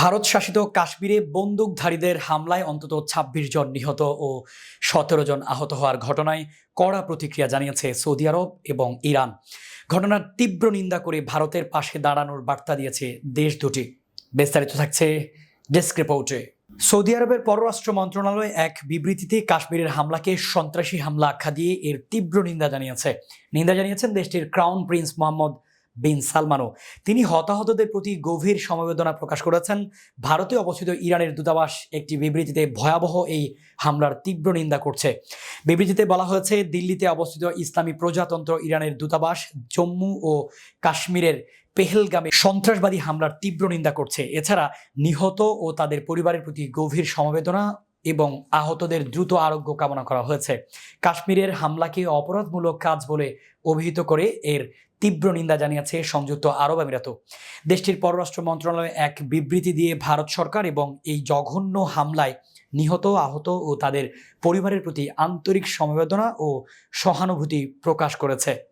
ভারত শাসিত কাশ্মীরে বন্দুকধারীদের হামলায় অন্তত ২৬ জন নিহত ও ১৭ জন আহত হওয়ার ঘটনায় কড়া প্রতিক্রিয়া জানিয়েছে সৌদি আরব এবং ইরান। ঘটনার তীব্র নিন্দা করে ভারতের পাশে দাঁড়ানোর বার্তা দিয়েছে দেশ দুটি। বিস্তারিত থাকছে ডেস্ক রিপোর্টে। সৌদি আরবের পররাষ্ট্র মন্ত্রণালয় এক বিবৃতিতে কাশ্মীরের হামলাকে সন্ত্রাসী হামলা আখ্যা দিয়ে এর তীব্র নিন্দা জানিয়েছেন দেশটির ক্রাউন প্রিন্স মোহাম্মদ বিন সালমানও। তিনি হতাহতদের প্রতি গভীর সমবেদনা প্রকাশ করেছেন। ভারতে অবস্থিত ইরানের দূতাবাস একটি বিবৃতিতে ভয়াবহ এই হামলার তীব্র নিন্দা করছে। বিবৃতিতে বলা হয়েছে, দিল্লিতে অবস্থিত ইসলামী প্রজাতন্ত্র ইরানের দূতাবাস জম্মু ও কাশ্মীরের পেহেলগামে সন্ত্রাসবাদী হামলার তীব্র নিন্দা করছে। এছাড়া নিহত ও তাদের পরিবারের প্রতি গভীর সমবেদনা এবং আহতদের দ্রুত আরোগ্য কামনা করা হয়েছে। কাশ্মীরের হামলাকে অপরাধমূলক কাজ বলে অভিহিত করে এর তীব্র নিন্দা জানিয়েছে সংযুক্ত আরব আমিরাত। দেশটির পররাষ্ট্র মন্ত্রণালয় এক বিবৃতি দিয়ে ভারত সরকার এবং এই জঘন্য হামলায় নিহত, আহত ও তাদের পরিবারের প্রতি আন্তরিক সমবেদনা ও সহানুভূতি প্রকাশ করেছে।